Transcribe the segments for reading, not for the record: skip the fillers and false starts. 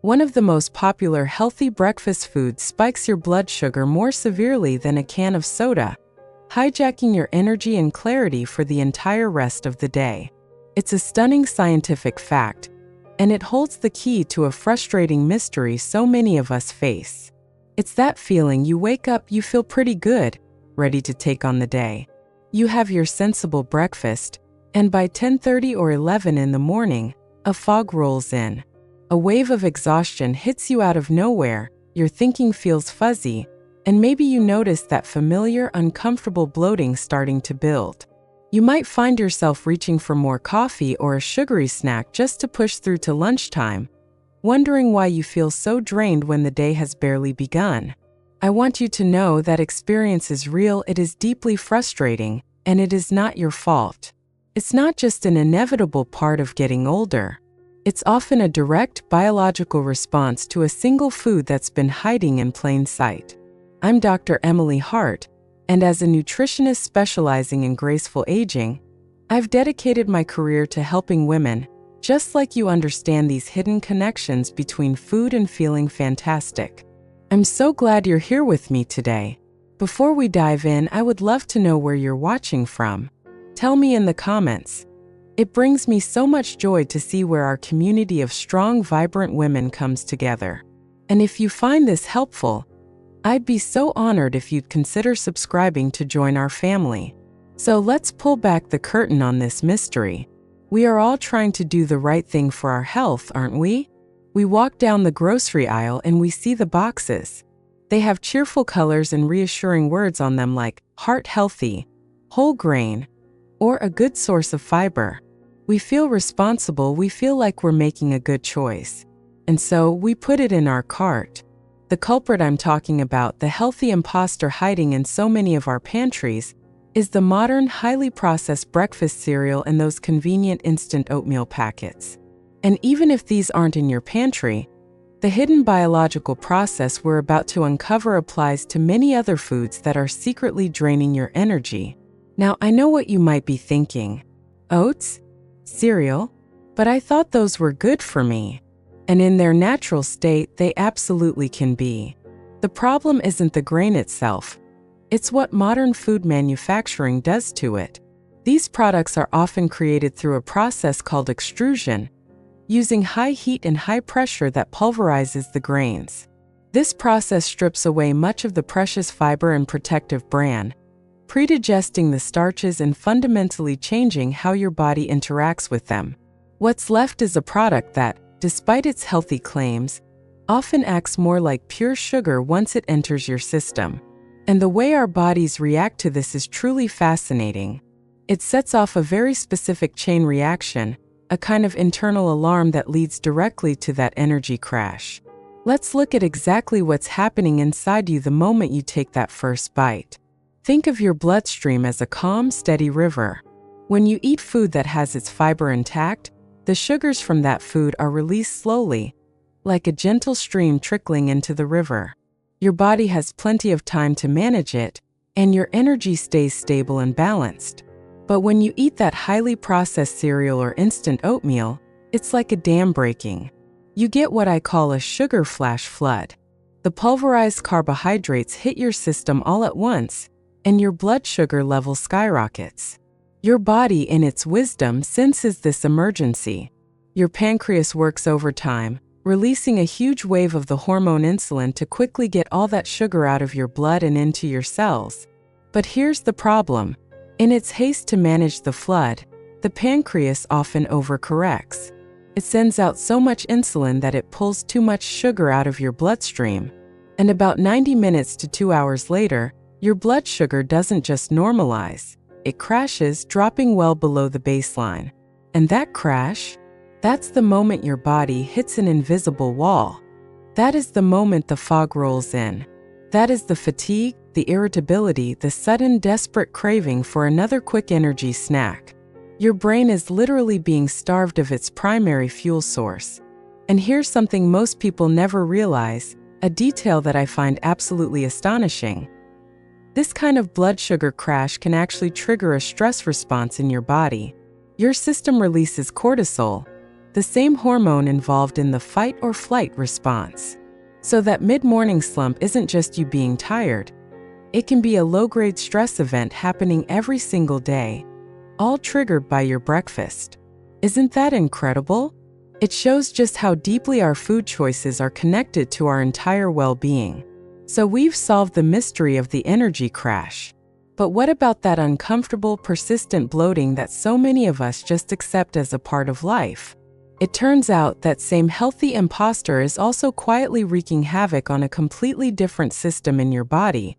One of the most popular healthy breakfast foods spikes your blood sugar more severely than a can of soda, hijacking your energy and clarity for the entire rest of the day. It's a stunning scientific fact, and it holds the key to a frustrating mystery so many of us face. It's that feeling you wake up, you feel pretty good, ready to take on the day. You have your sensible breakfast, and by 10:30 or 11 in the morning, a fog rolls in. A wave of exhaustion hits you out of nowhere, your thinking feels fuzzy, and maybe you notice that familiar, uncomfortable bloating starting to build. You might find yourself reaching for more coffee or a sugary snack just to push through to lunchtime, wondering why you feel so drained when the day has barely begun. I want you to know that experience is real, it is deeply frustrating, and it is not your fault. It's not just an inevitable part of getting older. It's often a direct biological response to a single food that's been hiding in plain sight. I'm Dr. Emily Hart, and as a nutritionist specializing in graceful aging, I've dedicated my career to helping women, just like you, understand these hidden connections between food and feeling fantastic. I'm so glad you're here with me today. Before we dive in, I would love to know where you're watching from. Tell me in the comments. It brings me so much joy to see where our community of strong, vibrant women comes together. And if you find this helpful, I'd be so honored if you'd consider subscribing to join our family. So let's pull back the curtain on this mystery. We are all trying to do the right thing for our health, aren't we? We walk down the grocery aisle and we see the boxes. They have cheerful colors and reassuring words on them like heart healthy, whole grain, or a good source of fiber. We feel responsible, we feel like we're making a good choice. And so we put it in our cart. The culprit I'm talking about, the healthy imposter hiding in so many of our pantries, is the modern, highly processed breakfast cereal and those convenient instant oatmeal packets. And even if these aren't in your pantry, the hidden biological process we're about to uncover applies to many other foods that are secretly draining your energy. Now, I know what you might be thinking. Oats? Cereal? But I thought those were good for me. And in their natural state, they absolutely can be. The problem isn't the grain itself. It's what modern food manufacturing does to it. These products are often created through a process called extrusion, using high heat and high pressure that pulverizes the grains. This process strips away much of the precious fiber and protective bran, predigesting the starches and fundamentally changing how your body interacts with them. What's left is a product that, despite its healthy claims, often acts more like pure sugar once it enters your system. And the way our bodies react to this is truly fascinating. It sets off a very specific chain reaction, a kind of internal alarm that leads directly to that energy crash. Let's look at exactly what's happening inside you the moment you take that first bite. Think of your bloodstream as a calm, steady river. When you eat food that has its fiber intact, the sugars from that food are released slowly, like a gentle stream trickling into the river. Your body has plenty of time to manage it, and your energy stays stable and balanced. But when you eat that highly processed cereal or instant oatmeal, it's like a dam breaking. You get what I call a sugar flash flood. The pulverized carbohydrates hit your system all at once, and your blood sugar level skyrockets. Your body, in its wisdom, senses this emergency. Your pancreas works overtime, releasing a huge wave of the hormone insulin to quickly get all that sugar out of your blood and into your cells. But here's the problem. In its haste to manage the flood, the pancreas often overcorrects. It sends out so much insulin that it pulls too much sugar out of your bloodstream. And about 90 minutes to 2 hours later, your blood sugar doesn't just normalize. It crashes, dropping well below the baseline. And that crash? That's the moment your body hits an invisible wall. That is the moment the fog rolls in. That is the fatigue, the irritability, the sudden desperate craving for another quick energy snack. Your brain is literally being starved of its primary fuel source. And here's something most people never realize, a detail that I find absolutely astonishing. This kind of blood sugar crash can actually trigger a stress response in your body. Your system releases cortisol, the same hormone involved in the fight or flight response. So that mid-morning slump isn't just you being tired. It can be a low-grade stress event happening every single day, all triggered by your breakfast. Isn't that incredible? It shows just how deeply our food choices are connected to our entire well-being. So we've solved the mystery of the energy crash. But what about that uncomfortable, persistent bloating that so many of us just accept as a part of life? It turns out that same healthy imposter is also quietly wreaking havoc on a completely different system in your body,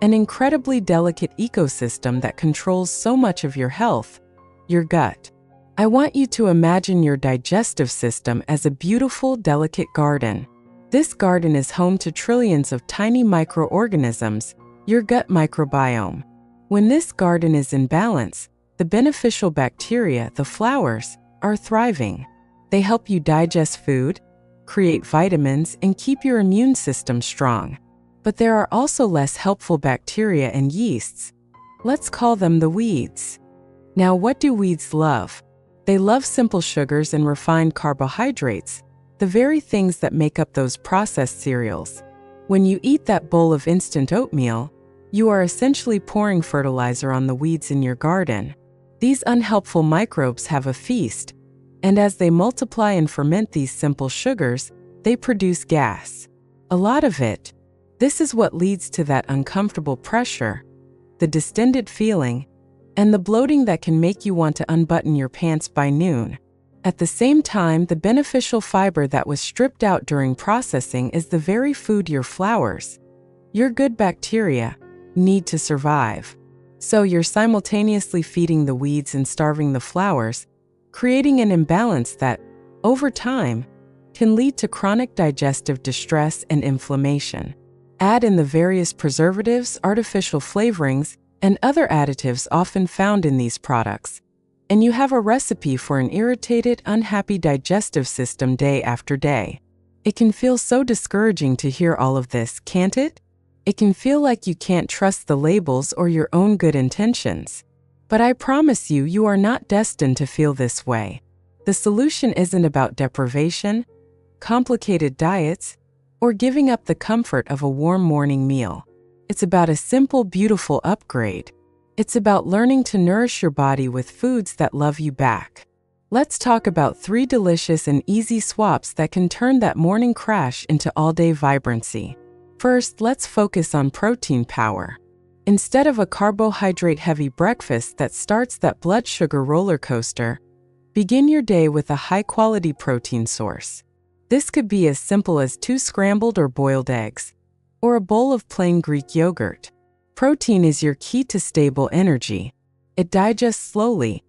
an incredibly delicate ecosystem that controls so much of your health, your gut. I want you to imagine your digestive system as a beautiful, delicate garden. This garden is home to trillions of tiny microorganisms, your gut microbiome. When this garden is in balance, the beneficial bacteria, the flowers, are thriving. They help you digest food, create vitamins, and keep your immune system strong. But there are also less helpful bacteria and yeasts. Let's call them the weeds. Now, what do weeds love? They love simple sugars and refined carbohydrates, the very things that make up those processed cereals. When you eat that bowl of instant oatmeal, you are essentially pouring fertilizer on the weeds in your garden. These unhelpful microbes have a feast, and as they multiply and ferment these simple sugars, they produce gas. A lot of it. This is what leads to that uncomfortable pressure, the distended feeling, and the bloating that can make you want to unbutton your pants by noon. At the same time, the beneficial fiber that was stripped out during processing is the very food your flowers, your good bacteria, need to survive. So you're simultaneously feeding the weeds and starving the flowers, creating an imbalance that, over time, can lead to chronic digestive distress and inflammation. Add in the various preservatives, artificial flavorings, and other additives often found in these products, and you have a recipe for an irritated, unhappy digestive system day after day. It can feel so discouraging to hear all of this, can't it? It can feel like you can't trust the labels or your own good intentions. But I promise you, you are not destined to feel this way. The solution isn't about deprivation, complicated diets, or giving up the comfort of a warm morning meal. It's about a simple, beautiful upgrade. It's about learning to nourish your body with foods that love you back. Let's talk about 3 delicious and easy swaps that can turn that morning crash into all-day vibrancy. First, let's focus on protein power. Instead of a carbohydrate-heavy breakfast that starts that blood sugar roller coaster, begin your day with a high-quality protein source. This could be as simple as 2 scrambled or boiled eggs, or a bowl of plain Greek yogurt. Protein is your key to stable energy. It digests slowly,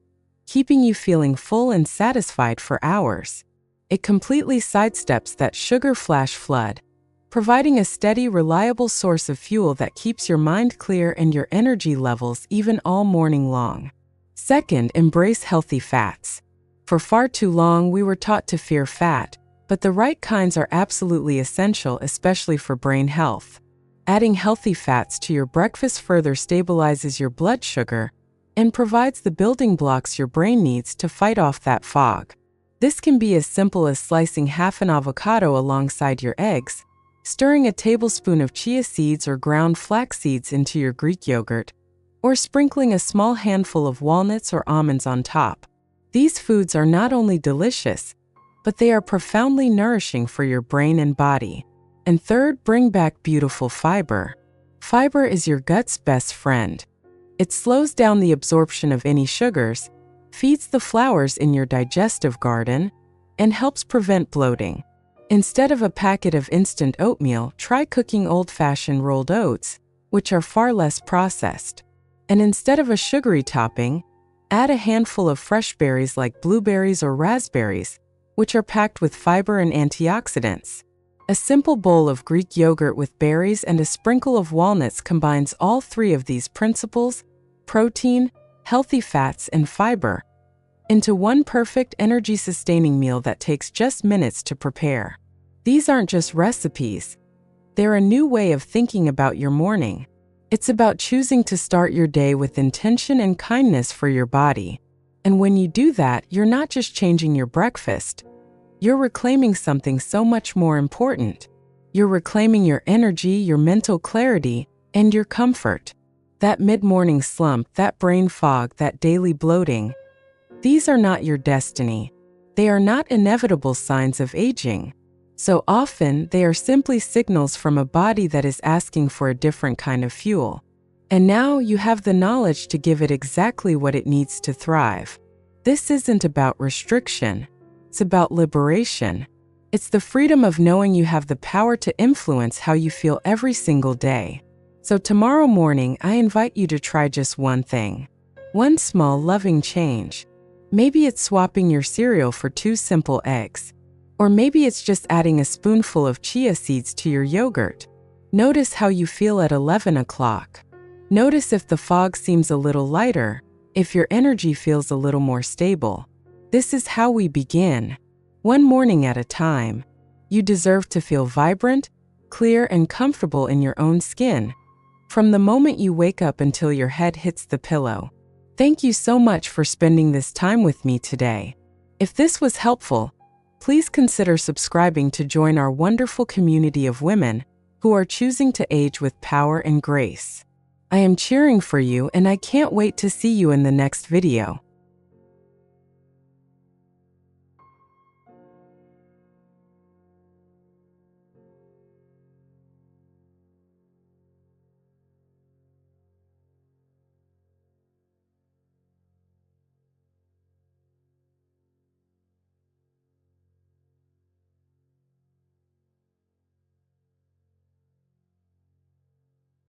keeping you feeling full and satisfied for hours. It completely sidesteps that sugar flash flood, providing a steady, reliable source of fuel that keeps your mind clear and your energy levels even all morning long. Second, embrace healthy fats. For far too long, we were taught to fear fat, but the right kinds are absolutely essential, especially for brain health. Adding healthy fats to your breakfast further stabilizes your blood sugar and provides the building blocks your brain needs to fight off that fog. This can be as simple as slicing half an avocado alongside your eggs, stirring a tablespoon of chia seeds or ground flax seeds into your Greek yogurt, or sprinkling a small handful of walnuts or almonds on top. These foods are not only delicious, but they are profoundly nourishing for your brain and body. And third, bring back beautiful fiber. Fiber is your gut's best friend. It slows down the absorption of any sugars, feeds the flowers in your digestive garden, and helps prevent bloating. Instead of a packet of instant oatmeal, try cooking old-fashioned rolled oats, which are far less processed. And instead of a sugary topping, add a handful of fresh berries like blueberries or raspberries, which are packed with fiber and antioxidants. A simple bowl of Greek yogurt with berries and a sprinkle of walnuts combines all 3 of these principles, protein, healthy fats, and fiber, into one perfect energy-sustaining meal that takes just minutes to prepare. These aren't just recipes. They're a new way of thinking about your morning. It's about choosing to start your day with intention and kindness for your body. And when you do that, you're not just changing your breakfast. You're reclaiming something so much more important. You're reclaiming your energy, your mental clarity, and your comfort. That mid-morning slump, that brain fog, that daily bloating, these are not your destiny. They are not inevitable signs of aging. So often, they are simply signals from a body that is asking for a different kind of fuel. And now you have the knowledge to give it exactly what it needs to thrive. This isn't about restriction. It's about liberation. It's the freedom of knowing you have the power to influence how you feel every single day. So tomorrow morning, I invite you to try just one thing. One small, loving change. Maybe it's swapping your cereal for 2 simple eggs. Or maybe it's just adding a spoonful of chia seeds to your yogurt. Notice how you feel at 11 o'clock. Notice if the fog seems a little lighter, if your energy feels a little more stable. This is how we begin. One morning at a time. You deserve to feel vibrant, clear, and comfortable in your own skin. From the moment you wake up until your head hits the pillow. Thank you so much for spending this time with me today. If this was helpful, please consider subscribing to join our wonderful community of women who are choosing to age with power and grace. I am cheering for you, and I can't wait to see you in the next video.